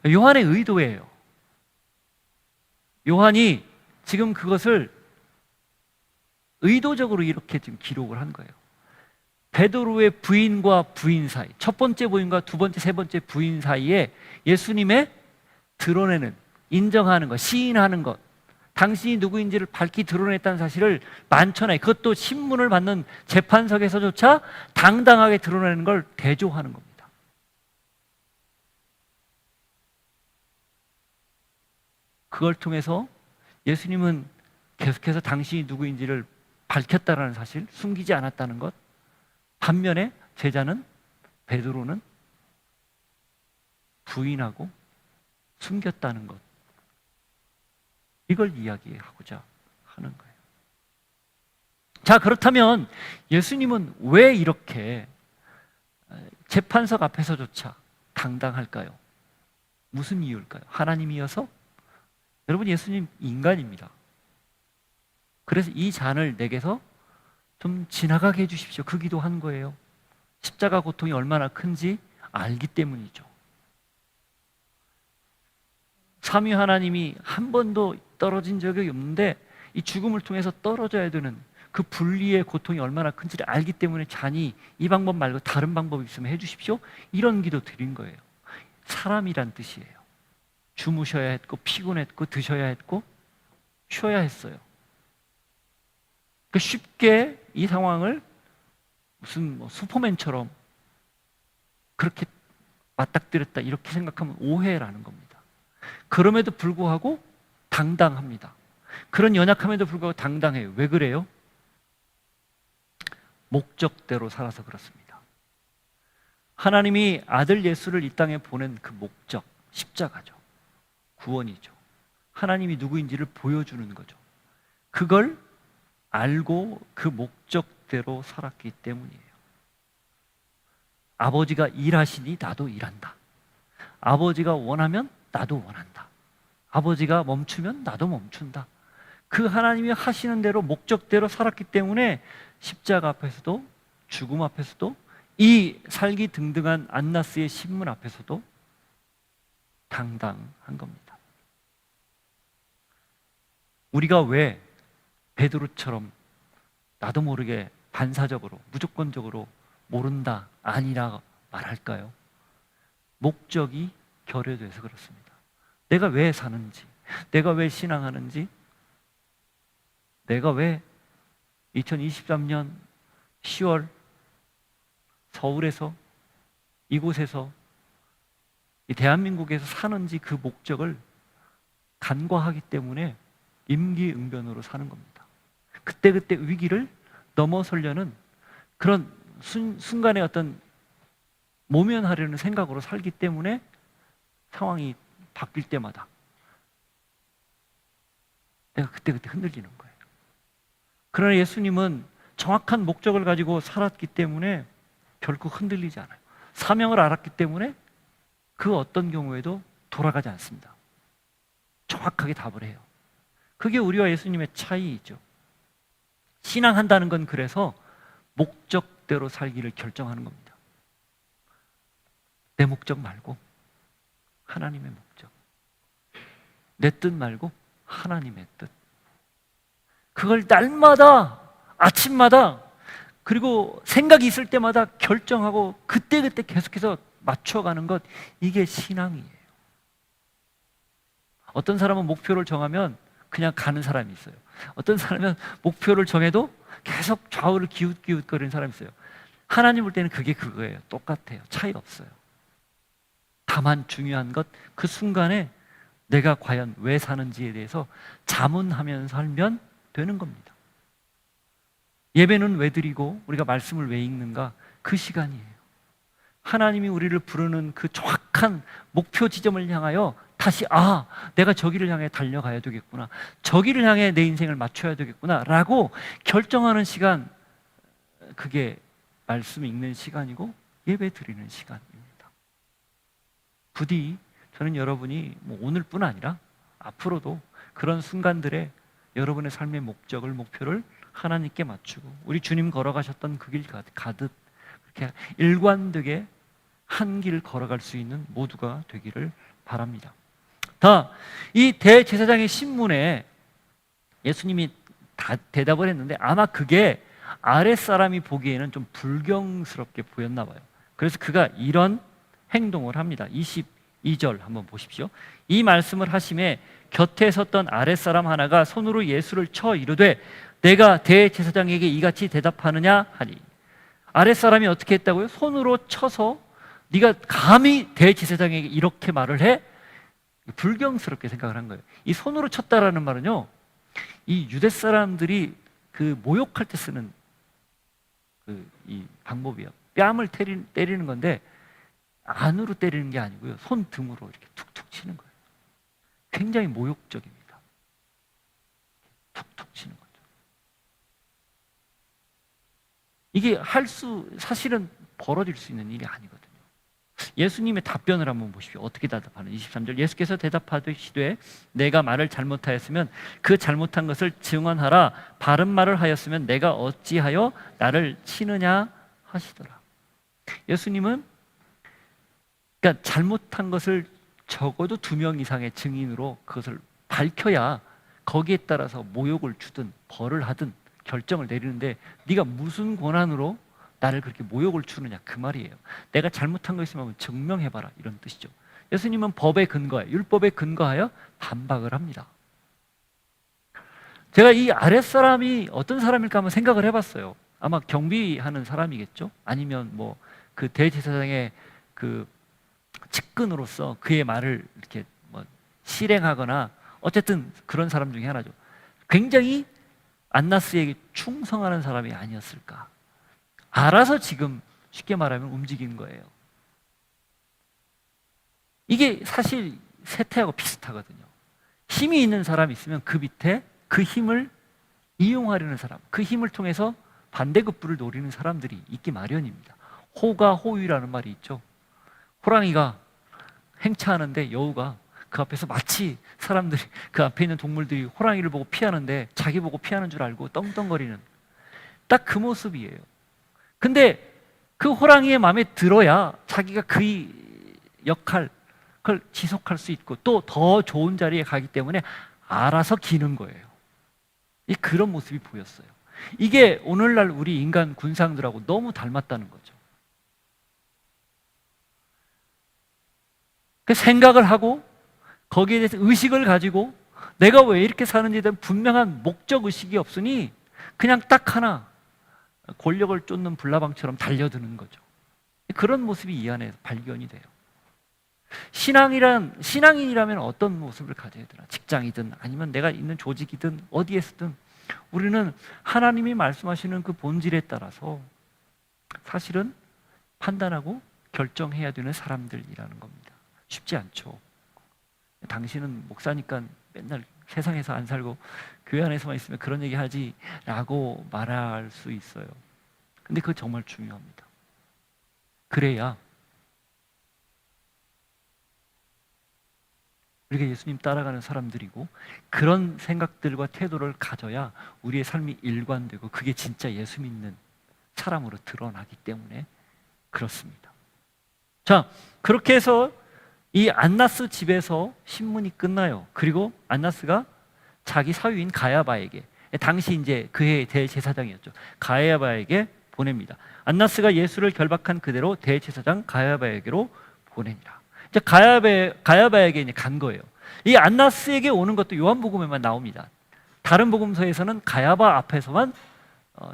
요한의 의도예요. 요한이 지금 그것을 의도적으로 이렇게 지금 기록을 한 거예요. 베드로의 부인과 부인 사이, 첫 번째 부인과 두 번째, 세 번째 부인 사이에 예수님의 드러내는, 인정하는 것, 시인하는 것, 당신이 누구인지를 밝히 드러냈다는 사실을 만천하에, 그것도 신문을 받는 재판석에서조차 당당하게 드러내는 걸 대조하는 겁니다. 그걸 통해서 예수님은 계속해서 당신이 누구인지를 밝혔다라는 사실, 숨기지 않았다는 것, 반면에 제자는, 베드로는 부인하고 숨겼다는 것, 이걸 이야기하고자 하는 거예요. 자, 그렇다면 예수님은 왜 이렇게 재판석 앞에서조차 당당할까요? 무슨 이유일까요? 하나님이어서? 여러분, 예수님 인간입니다. 그래서 이 잔을 내게서 좀 지나가게 해주십시오. 그 기도한 거예요. 십자가 고통이 얼마나 큰지 알기 때문이죠. 삼위 하나님이 한 번도 떨어진 적이 없는데 이 죽음을 통해서 떨어져야 되는 그 분리의 고통이 얼마나 큰지를 알기 때문에 잔이 이 방법 말고 다른 방법이 있으면 해주십시오. 이런 기도 드린 거예요. 사람이란 뜻이에요. 주무셔야 했고 피곤했고 드셔야 했고 쉬어야 했어요. 쉽게 이 상황을 무슨 슈퍼맨처럼 그렇게 맞닥뜨렸다 이렇게 생각하면 오해라는 겁니다. 그럼에도 불구하고 당당합니다. 그런 연약함에도 불구하고 당당해요. 왜 그래요? 목적대로 살아서 그렇습니다. 하나님이 아들 예수를 이 땅에 보낸 그 목적, 십자가죠. 구원이죠. 하나님이 누구인지를 보여주는 거죠. 그걸 알고 그 목적대로 살았기 때문이에요. 아버지가 일하시니 나도 일한다. 아버지가 원하면 나도 원한다. 아버지가 멈추면 나도 멈춘다. 그 하나님이 하시는 대로 목적대로 살았기 때문에 십자가 앞에서도 죽음 앞에서도 이 살기 등등한 안나스의 신문 앞에서도 당당한 겁니다. 우리가 왜 베드로처럼 나도 모르게 반사적으로 무조건적으로 모른다, 아니라 말할까요? 목적이 결여돼서 그렇습니다. 내가 왜 사는지, 내가 왜 신앙하는지, 내가 왜 2023년 10월 서울에서 이곳에서 이 대한민국에서 사는지 그 목적을 간과하기 때문에 임기응변으로 사는 겁니다. 그때그때 위기를 넘어서려는 그런 순간의 어떤 모면하려는 생각으로 살기 때문에 상황이 바뀔 때마다 내가 그때그때 흔들리는 거예요. 그러나 예수님은 정확한 목적을 가지고 살았기 때문에 결코 흔들리지 않아요. 사명을 알았기 때문에 그 어떤 경우에도 돌아가지 않습니다. 정확하게 답을 해요. 그게 우리와 예수님의 차이이죠. 신앙한다는 건 그래서 목적대로 살기를 결정하는 겁니다. 내 목적 말고 하나님의 목적, 내 뜻 말고 하나님의 뜻. 그걸 날마다 아침마다 그리고 생각이 있을 때마다 결정하고 그때그때 계속해서 맞춰가는 것, 이게 신앙이에요. 어떤 사람은 목표를 정하면 그냥 가는 사람이 있어요. 어떤 사람은 목표를 정해도 계속 좌우를 기웃기웃거리는 사람이 있어요. 하나님 볼 때는 그게 그거예요. 똑같아요. 차이가 없어요. 다만 중요한 것, 그 순간에 내가 과연 왜 사는지에 대해서 자문하면서 살면 되는 겁니다. 예배는 왜 드리고 우리가 말씀을 왜 읽는가? 그 시간이에요. 하나님이 우리를 부르는 그 정확한 목표 지점을 향하여 다시 내가 저기를 향해 달려가야 되겠구나, 저기를 향해 내 인생을 맞춰야 되겠구나 라고 결정하는 시간, 그게 말씀 읽는 시간이고 예배 드리는 시간입니다. 부디 저는 여러분이 오늘뿐 아니라 앞으로도 그런 순간들에 여러분의 삶의 목적을, 목표를 하나님께 맞추고 우리 주님 걸어가셨던 그 길 가듯 그렇게 일관되게 한 길 걸어갈 수 있는 모두가 되기를 바랍니다. 이 대제사장의 신문에 예수님이 다 대답을 했는데 아마 그게 아랫사람이 보기에는 좀 불경스럽게 보였나 봐요. 그래서 그가 이런 행동을 합니다. 22절 한번 보십시오. 이 말씀을 하심에 곁에 섰던 아랫사람 하나가 손으로 예수를 쳐 이르되 내가 대제사장에게 이같이 대답하느냐 하니. 아랫사람이 어떻게 했다고요? 손으로 쳐서 네가 감히 대제사장에게 이렇게 말을 해? 불경스럽게 생각을 한 거예요. 이 손으로 쳤다라는 말은요, 이 유대 사람들이 그 모욕할 때 쓰는 이 방법이에요. 뺨을 때리는 건데 안으로 때리는 게 아니고요, 손등으로 이렇게 툭툭 치는 거예요. 굉장히 모욕적입니다. 툭툭 치는 거죠. 이게 사실은 벌어질 수 있는 일이 아니거든요. 예수님의 답변을 한번 보십시오. 어떻게 대답하는 23절. 예수께서 대답하시되 내가 말을 잘못하였으면 그 잘못한 것을 증언하라. 바른 말을 하였으면 내가 어찌하여 나를 치느냐 하시더라. 예수님은 그러니까 잘못한 것을 적어도 2명 이상의 증인으로 그것을 밝혀야 거기에 따라서 모욕을 주든 벌을 하든 결정을 내리는데, 네가 무슨 권한으로 나를 그렇게 모욕을 주느냐, 그 말이에요. 내가 잘못한 거 있으면 증명해봐라, 이런 뜻이죠. 예수님은 법에 근거하여, 율법에 근거하여 반박을 합니다. 제가 이 아랫사람이 어떤 사람일까 한번 생각을 해봤어요. 아마 경비하는 사람이겠죠. 아니면 그 대제사장의 그 측근으로서 그의 말을 이렇게 실행하거나 어쨌든 그런 사람 중에 하나죠. 굉장히 안나스에게 충성하는 사람이 아니었을까. 알아서 지금 쉽게 말하면 움직인 거예요. 이게 사실 세태하고 비슷하거든요. 힘이 있는 사람이 있으면 그 밑에 그 힘을 이용하려는 사람, 그 힘을 통해서 반대급부를 노리는 사람들이 있기 마련입니다. 호가 호위라는 말이 있죠. 호랑이가 행차하는데 여우가 그 앞에서 마치 사람들이, 그 앞에 있는 동물들이 호랑이를 보고 피하는데 자기 보고 피하는 줄 알고 떵떵거리는, 딱 그 모습이에요. 근데 그 호랑이의 마음에 들어야 자기가 그 역할, 그걸 지속할 수 있고 또 더 좋은 자리에 가기 때문에 알아서 기는 거예요. 그런 모습이 보였어요. 이게 오늘날 우리 인간 군상들하고 너무 닮았다는 거죠. 그 생각을 하고 거기에 대해서 의식을 가지고 내가 왜 이렇게 사는지에 대한 분명한 목적 의식이 없으니 그냥 딱 하나, 권력을 쫓는 불나방처럼 달려드는 거죠. 그런 모습이 이 안에서 발견이 돼요. 신앙인이라면 어떤 모습을 가져야 되나? 직장이든 아니면 내가 있는 조직이든 어디에서든 우리는 하나님이 말씀하시는 그 본질에 따라서 사실은 판단하고 결정해야 되는 사람들이라는 겁니다. 쉽지 않죠. 당신은 목사니까 맨날 세상에서 안 살고 교회 안에서만 있으면 그런 얘기 하지 라고 말할 수 있어요. 근데 그거 정말 중요합니다. 그래야 우리가 예수님 따라가는 사람들이고 그런 생각들과 태도를 가져야 우리의 삶이 일관되고 그게 진짜 예수 믿는 사람으로 드러나기 때문에 그렇습니다. 자, 그렇게 해서 이 안나스 집에서 신문이 끝나요. 그리고 안나스가 자기 사위인 가야바에게, 당시 이제 그의 대제사장이었죠, 가야바에게 보냅니다. 안나스가 예수를 결박한 그대로 대제사장 가야바에게로 보내니라. 이제 가야바에게 이제 간 거예요. 이 안나스에게 오는 것도 요한복음에만 나옵니다. 다른 복음서에서는 가야바 앞에서만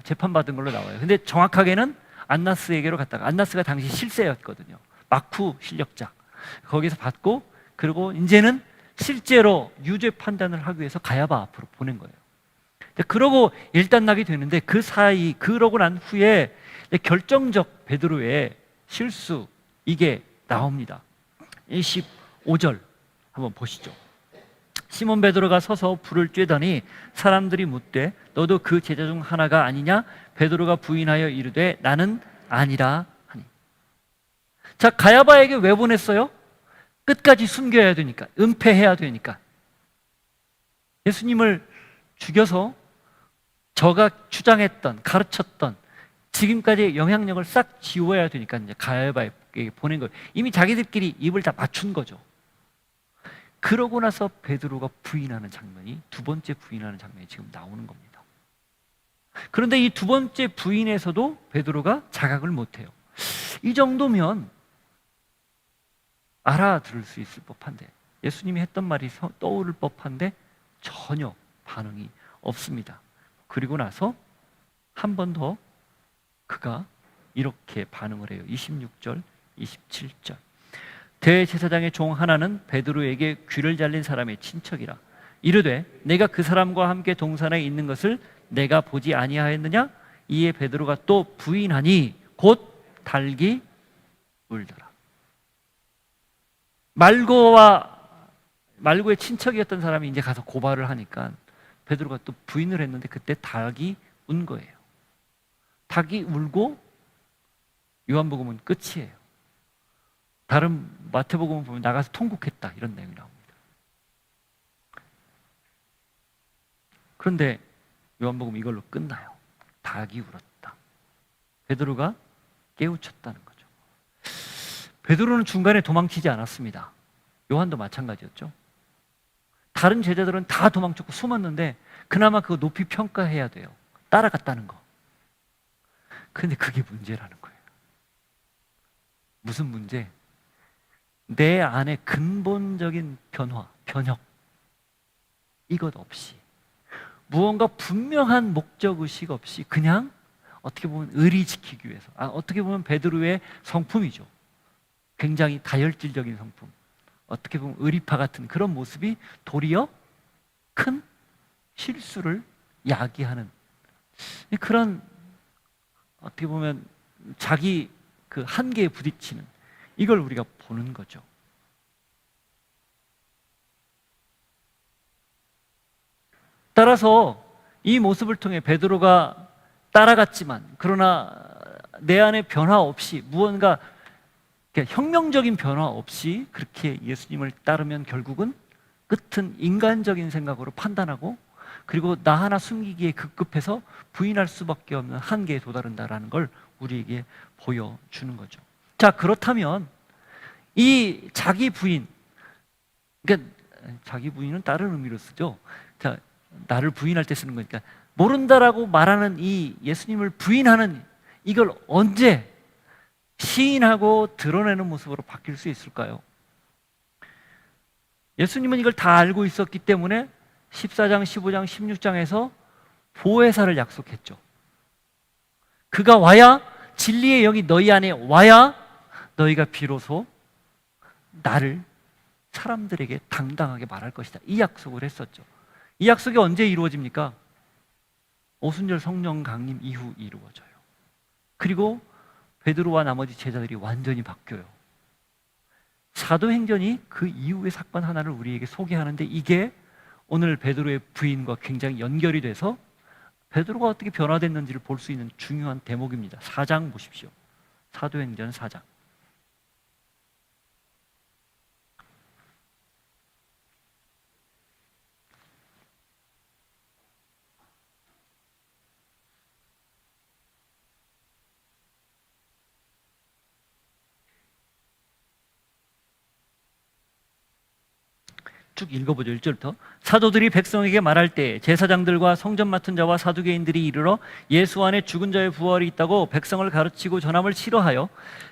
재판받은 걸로 나와요. 근데 정확하게는 안나스에게로 갔다가, 안나스가 당시 실세였거든요. 마쿠 실력자. 거기서 받고, 그리고 이제는 실제로 유죄 판단을 하기 위해서 가야바 앞으로 보낸 거예요. 그러고 일단락이 되는데 그 사이, 그러고 난 후에 결정적 베드로의 실수, 이게 나옵니다. 15절 한번 보시죠. 시몬 베드로가 서서 불을 쬐더니 사람들이 묻되 너도 그 제자 중 하나가 아니냐? 베드로가 부인하여 이르되 나는 아니라 하니. 자, 가야바에게 왜 보냈어요? 끝까지 숨겨야 되니까, 은폐해야 되니까. 예수님을 죽여서 저가 주장했던, 가르쳤던 지금까지의 영향력을 싹 지워야 되니까 이제 가야바에게 보낸 거예요. 이미 자기들끼리 입을 다 맞춘 거죠. 그러고 나서 베드로가 부인하는 장면이, 두 번째 부인하는 장면이 지금 나오는 겁니다. 그런데 이 두 번째 부인에서도 베드로가 자각을 못해요. 이 정도면 알아들을 수 있을 법한데, 예수님이 했던 말이 떠오를 법한데 전혀 반응이 없습니다. 그리고 나서 한 번 더 그가 이렇게 반응을 해요. 26절, 27절. 대제사장의 종 하나는 베드로에게 귀를 잘린 사람의 친척이라 이르되 내가 그 사람과 함께 동산에 있는 것을 내가 보지 아니하였느냐? 이에 베드로가 또 부인하니 곧 달기 울더라. 말고의 친척이었던 사람이 이제 가서 고발을 하니까 베드로가 또 부인을 했는데 그때 닭이 운 거예요. 닭이 울고 요한복음은 끝이에요. 다른 마태복음을 보면 나가서 통곡했다 이런 내용이 나옵니다. 그런데 요한복음 이걸로 끝나요. 닭이 울었다. 베드로가 깨우쳤다는 거죠. 베드로는 중간에 도망치지 않았습니다. 요한도 마찬가지였죠. 다른 제자들은 다 도망쳤고 숨었는데 그나마 그거 높이 평가해야 돼요. 따라갔다는 거. 근데 그게 문제라는 거예요. 무슨 문제? 내 안에 근본적인 변화, 변혁, 이것 없이, 무언가 분명한 목적의식 없이 그냥 어떻게 보면 의리 지키기 위해서, 어떻게 보면 베드로의 성품이죠. 굉장히 다혈질적인 성품, 어떻게 보면 의리파 같은 그런 모습이 도리어 큰 실수를 야기하는 그런, 어떻게 보면 자기 그 한계에 부딪히는, 이걸 우리가 보는 거죠. 따라서 이 모습을 통해 베드로가 따라갔지만 그러나 내 안에 변화 없이, 무언가 혁명적인 변화 없이 그렇게 예수님을 따르면 결국은 끝은 인간적인 생각으로 판단하고, 그리고 나 하나 숨기기에 급급해서 부인할 수밖에 없는 한계에 도달한다라는 걸 우리에게 보여주는 거죠. 자, 그렇다면 이 자기 부인, 그러니까 자기 부인은 다른 의미로 쓰죠. 자, 나를 부인할 때 쓰는 거니까, 모른다라고 말하는 이 예수님을 부인하는 이걸 언제 시인하고 드러내는 모습으로 바뀔 수 있을까요? 예수님은 이걸 다 알고 있었기 때문에 14장, 15장, 16장에서 보혜사를 약속했죠. 그가 와야, 진리의 영이 너희 안에 와야 너희가 비로소 나를 사람들에게 당당하게 말할 것이다. 이 약속을 했었죠. 이 약속이 언제 이루어집니까? 오순절 성령 강림 이후 이루어져요. 그리고 베드로와 나머지 제자들이 완전히 바뀌어요. 사도행전이 그 이후의 사건 하나를 우리에게 소개하는데 이게 오늘 베드로의 부인과 굉장히 연결이 돼서 베드로가 어떻게 변화됐는지를 볼 수 있는 중요한 대목입니다. 4장 보십시오. 사도행전 4장. 쭉 읽어보죠. 1절부터. 사도들이 백성에게 말할 때 제사장들과 성전 맡은 자와 사두개인들이 이르러 예수 안에 죽은 자의 부활이 있다고 백성을 가르치고 전함을 싫어하여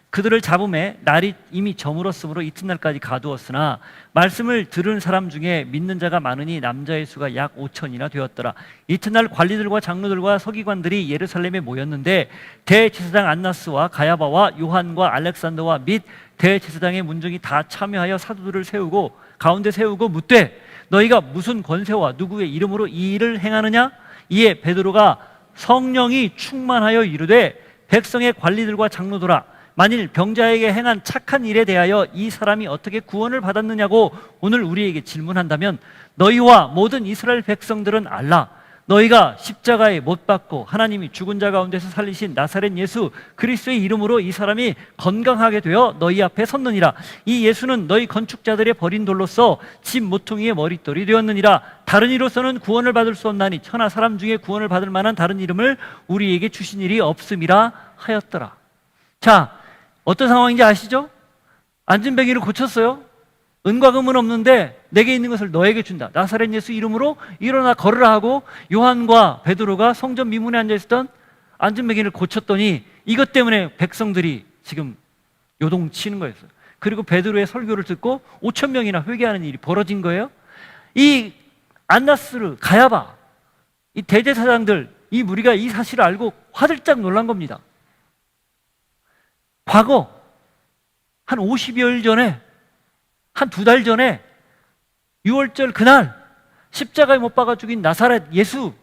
그들을 잡음에 날이 이미 저물었으므로 이튿날까지 가두었으나 말씀을 들은 사람 중에 믿는 자가 많으니 남자의 수가 약 5천이나 되었더라. 이튿날 관리들과 장로들과 서기관들이 예루살렘에 모였는데 대제사장 안나스와 가야바와 요한과 알렉산더와 및 대제사장의 문중이 다 참여하여 사도들을 세우고 가운데 세우고 묻되 너희가 무슨 권세와 누구의 이름으로 이 일을 행하느냐? 이에 베드로가 성령이 충만하여 이르되 백성의 관리들과 장로들아 만일 병자에게 행한 착한 일에 대하여 이 사람이 어떻게 구원을 받았느냐고 오늘 우리에게 질문한다면 너희와 모든 이스라엘 백성들은 알라. 너희가 십자가에 못 박고 하나님이 죽은 자 가운데서 살리신 나사렛 예수 그리스도의 이름으로 이 사람이 건강하게 되어 너희 앞에 섰느니라. 이 예수는 너희 건축자들의 버린 돌로서 집 모퉁이의 머릿돌이 되었느니라. 다른 이로서는 구원을 받을 수 없나니 천하 사람 중에 구원을 받을 만한 다른 이름을 우리에게 주신 일이 없음이라 하였더라. 자, 어떤 상황인지 아시죠? 안진뱅이를 고쳤어요. 은과 금은 없는데 내게 있는 것을 너에게 준다. 나사렛 예수 이름으로 일어나 걸으라 하고 요한과 베드로가 성전 미문에 앉아있었던 안진뱅이를 고쳤더니 이것 때문에 백성들이 지금 요동치는 거였어요. 그리고 베드로의 설교를 듣고 5천 명이나 회개하는 일이 벌어진 거예요. 이 안나스르, 가야바, 이 대제사장들, 이 무리가 이 사실을 알고 화들짝 놀란 겁니다. 과거 한 50여일 전에 한 2달 전에 6월절 그날 십자가에 못 박아 죽인 나사렛 예수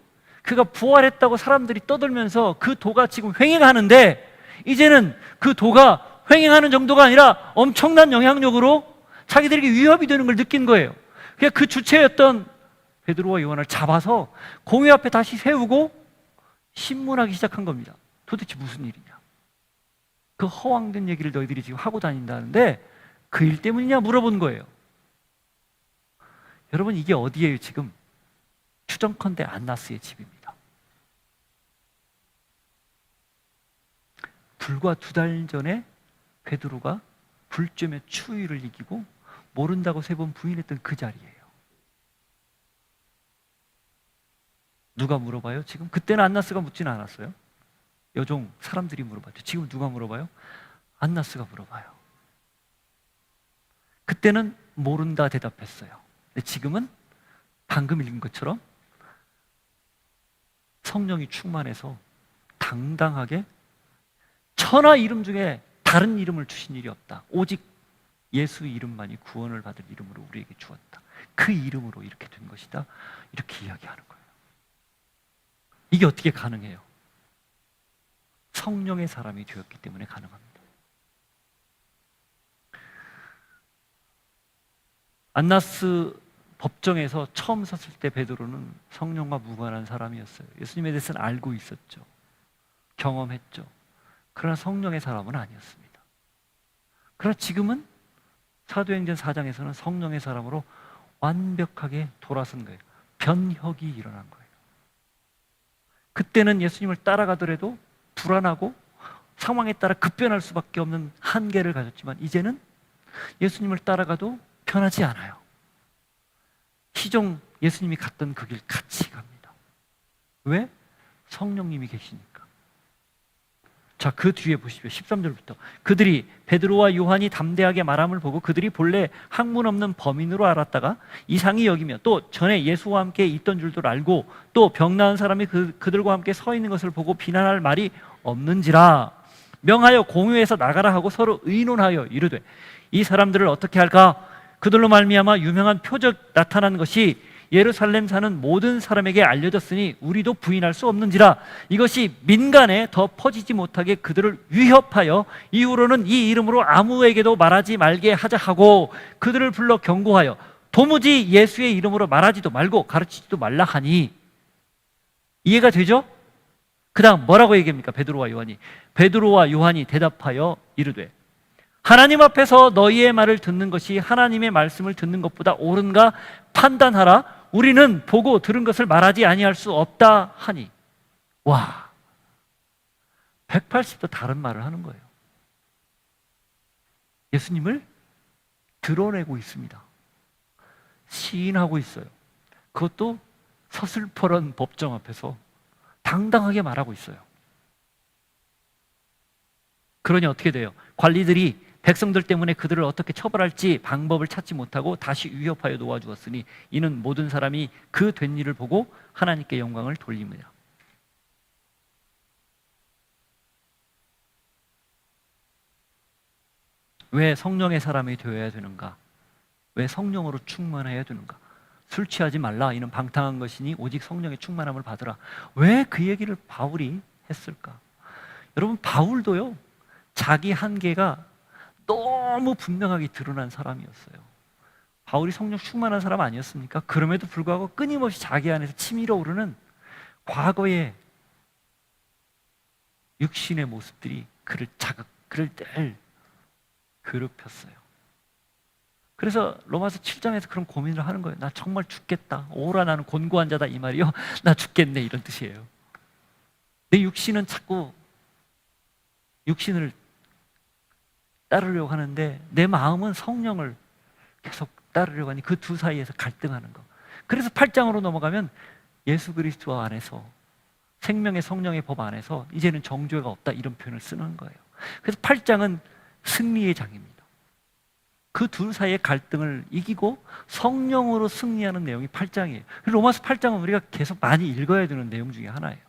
그가 부활했다고 사람들이 떠들면서 그 도가 지금 횡행하는데 이제는 그 도가 횡행하는 정도가 아니라 엄청난 영향력으로 자기들에게 위협이 되는 걸 느낀 거예요. 그러니까 그 주체였던 베드로와 요한을 잡아서 공회 앞에 다시 세우고 신문하기 시작한 겁니다. 도대체 무슨 일이냐? 그 허황된 얘기를 너희들이 지금 하고 다닌다는데 그 일 때문이냐 물어본 거예요. 여러분 이게 어디예요 지금? 추정컨대 안나스의 집입니다. 불과 2달 전에 베드로가 불쯤의 추위를 이기고 모른다고 3번 부인했던 그 자리예요. 누가 물어봐요 지금? 그때는 안나스가 묻지는 않았어요. 여종 사람들이 물어봤죠. 지금 누가 물어봐요? 안나스가 물어봐요. 그때는 모른다 대답했어요. 근데 지금은 방금 읽은 것처럼 성령이 충만해서 당당하게 천하 이름 중에 다른 이름을 주신 일이 없다. 오직 예수 이름만이 구원을 받을 이름으로 우리에게 주었다. 그 이름으로 이렇게 된 것이다. 이렇게 이야기하는 거예요. 이게 어떻게 가능해요? 성령의 사람이 되었기 때문에 가능합니다. 안나스 법정에서 처음 섰을 때 베드로는 성령과 무관한 사람이었어요. 예수님에 대해서는 알고 있었죠. 경험했죠. 그러나 성령의 사람은 아니었습니다. 그러나 지금은 사도행전 4장에서는 성령의 사람으로 완벽하게 돌아선 거예요. 변혁이 일어난 거예요. 그때는 예수님을 따라가더라도 불안하고 상황에 따라 급변할 수밖에 없는 한계를 가졌지만 이제는 예수님을 따라가도 편하지 않아요. 시종 예수님이 갔던 그 길 같이 갑니다. 왜? 성령님이 계시니까. 자, 그 뒤에 보십시오. 13절부터 그들이 베드로와 요한이 담대하게 말함을 보고 그들이 본래 학문 없는 범인으로 알았다가 이상히 여기며 또 전에 예수와 함께 있던 줄도 알고 또 병 나은 사람이 그들과 함께 서 있는 것을 보고 비난할 말이 없는지라. 명하여 공유해서 나가라 하고 서로 의논하여 이르되 이 사람들을 어떻게 할까? 그들로 말미암아 유명한 표적 나타난 것이 예루살렘 사는 모든 사람에게 알려졌으니 우리도 부인할 수 없는지라. 이것이 민간에 더 퍼지지 못하게 그들을 위협하여 이후로는 이 이름으로 아무에게도 말하지 말게 하자 하고 그들을 불러 경고하여 도무지 예수의 이름으로 말하지도 말고 가르치지도 말라 하니. 이해가 되죠? 그 다음 뭐라고 얘기합니까? 베드로와 요한이. 베드로와 요한이 대답하여 이르되 하나님 앞에서 너희의 말을 듣는 것이 하나님의 말씀을 듣는 것보다 옳은가 판단하라. 우리는 보고 들은 것을 말하지 아니할 수 없다 하니. 와, 180도 다른 말을 하는 거예요. 예수님을 드러내고 있습니다. 시인하고 있어요. 그것도 서슬퍼런 법정 앞에서 당당하게 말하고 있어요. 그러니 어떻게 돼요? 관리들이 백성들 때문에 그들을 어떻게 처벌할지 방법을 찾지 못하고 다시 위협하여 놓아주었으니 이는 모든 사람이 그 된 일을 보고 하나님께 영광을 돌립니다. 왜 성령의 사람이 되어야 되는가? 왜 성령으로 충만해야 되는가? 술 취하지 말라, 이는 방탕한 것이니 오직 성령의 충만함을 받으라. 왜 그 얘기를 바울이 했을까? 여러분, 바울도요 자기 한계가 너무 분명하게 드러난 사람이었어요. 바울이 성령 충만한 사람 아니었습니까? 그럼에도 불구하고 끊임없이 자기 안에서 치밀어 오르는 과거의 육신의 모습들이 그를 늘 괴롭혔어요. 그래서 로마서 7장에서 그런 고민을 하는 거예요. 나 정말 죽겠다. 오라 나는 곤고한 자다, 이 말이요. 나 죽겠네, 이런 뜻이에요. 내 육신은 자꾸 육신을 따르려고 하는데 내 마음은 성령을 계속 따르려고 하니 그 두 사이에서 갈등하는 거. 그래서 8장으로 넘어가면 예수 그리스도 안에서 생명의 성령의 법 안에서 이제는 정죄가 없다, 이런 표현을 쓰는 거예요. 그래서 8장은 승리의 장입니다. 그 둘 사이의 갈등을 이기고 성령으로 승리하는 내용이 8장이에요. 로마서 8장은 우리가 계속 많이 읽어야 되는 내용 중에 하나예요.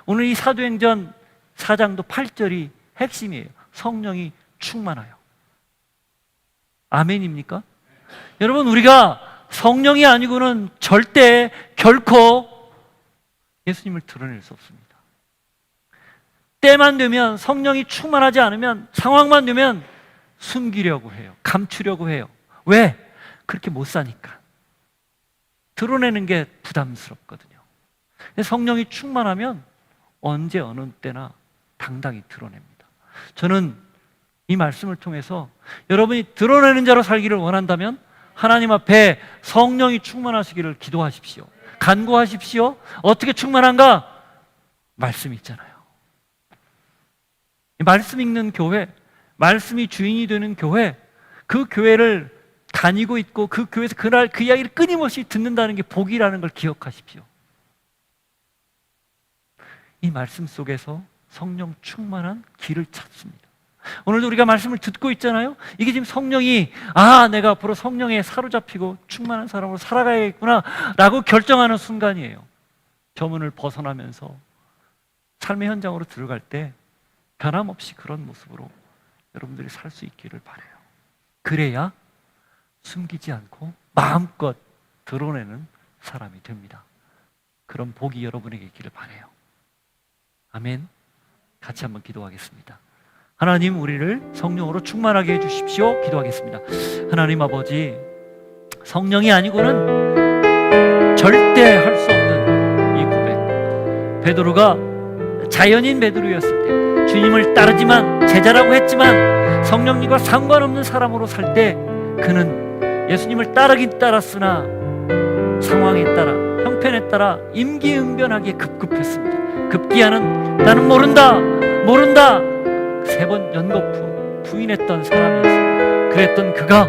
오늘 이 사도행전 4장도 8절이 핵심이에요. 성령이 충만하여. 아멘입니까? 여러분, 우리가 성령이 아니고는 절대 결코 예수님을 드러낼 수 없습니다. 때만 되면, 성령이 충만하지 않으면, 상황만 되면 숨기려고 해요. 감추려고 해요. 왜? 그렇게 못 사니까. 드러내는 게 부담스럽거든요. 성령이 충만하면 언제 어느 때나 당당히 드러냅니다. 저는 이 말씀을 통해서 여러분이 드러내는 자로 살기를 원한다면 하나님 앞에 성령이 충만하시기를 기도하십시오. 간구하십시오. 어떻게 충만한가? 말씀이 있잖아요. 말씀 읽는 교회, 말씀이 주인이 되는 교회, 그 교회를 다니고 있고 그 교회에서 그날 그 이야기를 끊임없이 듣는다는 게 복이라는 걸 기억하십시오. 이 말씀 속에서 성령 충만한 길을 찾습니다. 오늘도 우리가 말씀을 듣고 있잖아요. 이게 지금 성령이 내가 앞으로 성령에 사로잡히고 충만한 사람으로 살아가야겠구나 라고 결정하는 순간이에요. 저문을 벗어나면서 삶의 현장으로 들어갈 때 변함없이 그런 모습으로 여러분들이 살 수 있기를 바라요. 그래야 숨기지 않고 마음껏 드러내는 사람이 됩니다. 그런 복이 여러분에게 있기를 바라요. 아멘. 같이 한번 기도하겠습니다. 하나님, 우리를 성령으로 충만하게 해주십시오. 기도하겠습니다. 하나님 아버지, 성령이 아니고는 절대 할 수 없는 이 고백, 베드로가 자연인 베드로였을 때, 주님을 따르지만 제자라고 했지만 성령님과 상관없는 사람으로 살 때 그는 예수님을 따르긴 따랐으나 상황에 따라, 형편에 따라 임기응변하기에 급급했습니다. 급기야는 나는 모른다 3번 연거푸 부인했던 사람이었습니다. 그랬던 그가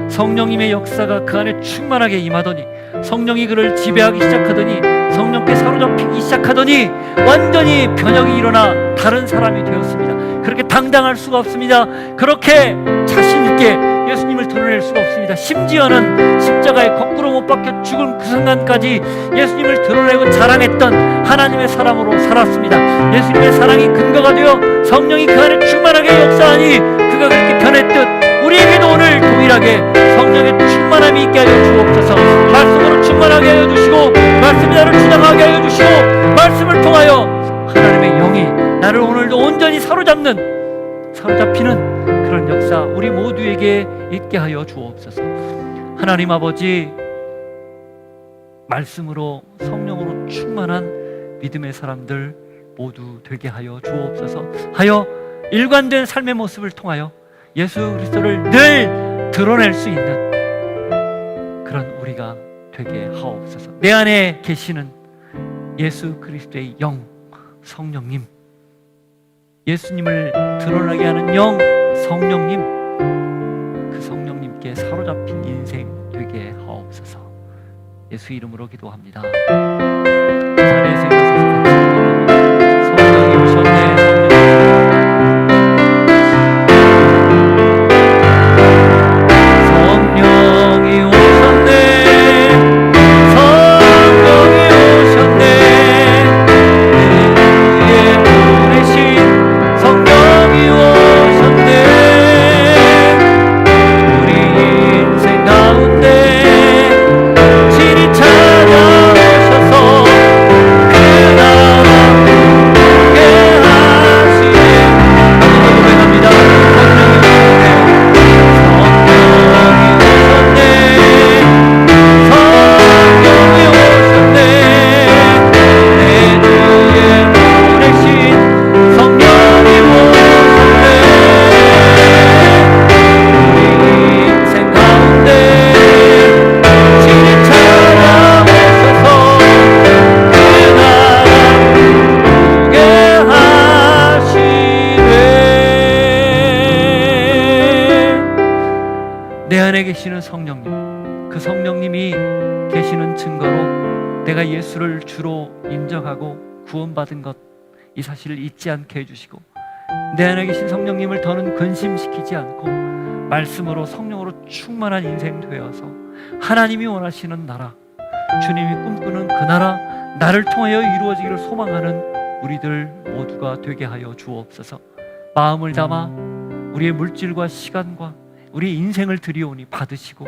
성령님의 역사가 그 안에 충만하게 임하더니, 성령이 그를 지배하기 시작하더니, 성령께 사로잡히기 시작하더니 완전히 변혁이 일어나 다른 사람이 되었습니다. 그렇게 당당할 수가 없습니다. 그렇게 자신 있게 예수님을 드러낼 수가 없습니다. 심지어는 십자가에 거꾸로 못 박혀 죽은 그 순간까지 예수님을 드러내고 자랑했던 하나님의 사람으로 살았습니다. 예수님의 사랑이 근거가 되어 성령이 그 안에 충만하게 역사하니 그가 그렇게 변했듯 우리에게도 오늘 동일하게 성령의 충만함이 있게 하여 주옵소서. 말씀으로 충만하게 하여 주시고 말씀이 나를 주장하게 하여 주시고 말씀을 통하여 하나님의 영이 나를 오늘도 온전히 사로잡히는 그런 역사 우리 모두에게 있게 하여 주옵소서. 하나님 아버지, 말씀으로 성령으로 충만한 믿음의 사람들 모두 되게 하여 주옵소서. 하여 일관된 삶의 모습을 통하여 예수 그리스도를 늘 드러낼 수 있는 그런 우리가 되게 하옵소서. 내 안에 계시는 예수 그리스도의 영 성령님, 예수님을 드러나게 하는 영 성령님, 그 성령님께 사로잡힌 인생 되게 하옵소서. 예수 이름으로 기도합니다. 그 자리에서 일어서서 같이 기도합니다. 성령이 오셨네. 계시는 성령님, 그 성령님이 계시는 증거로 내가 예수를 주로 인정하고 구원받은 것, 이 사실을 잊지 않게 해주시고 내 안에 계신 성령님을 더는 근심시키지 않고 말씀으로 성령으로 충만한 인생 되어서 하나님이 원하시는 나라, 주님이 꿈꾸는 그 나라, 나를 통하여 이루어지기를 소망하는 우리들 모두가 되게 하여 주옵소서. 마음을 담아 우리의 물질과 시간과 우리 인생을 드리오니 받으시고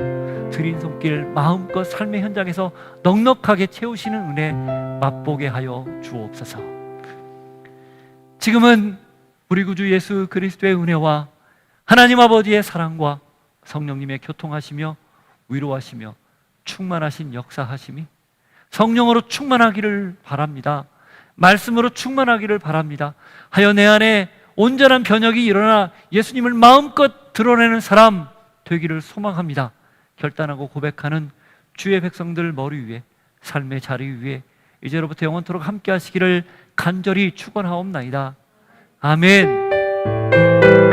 드린 손길 마음껏 삶의 현장에서 넉넉하게 채우시는 은혜 맛보게 하여 주옵소서. 지금은 우리 구주 예수 그리스도의 은혜와 하나님 아버지의 사랑과 성령님의 교통하시며 위로하시며 충만하신 역사하심이 성령으로 충만하기를 바랍니다. 말씀으로 충만하기를 바랍니다. 하여 내 안에 온전한 변혁이 일어나 예수님을 마음껏 드러내는 사람 되기를 소망합니다. 결단하고 고백하는 주의 백성들 머리 위에, 삶의 자리 위에 이제로부터 영원토록 함께 하시기를 간절히 축원하옵나이다. 아멘.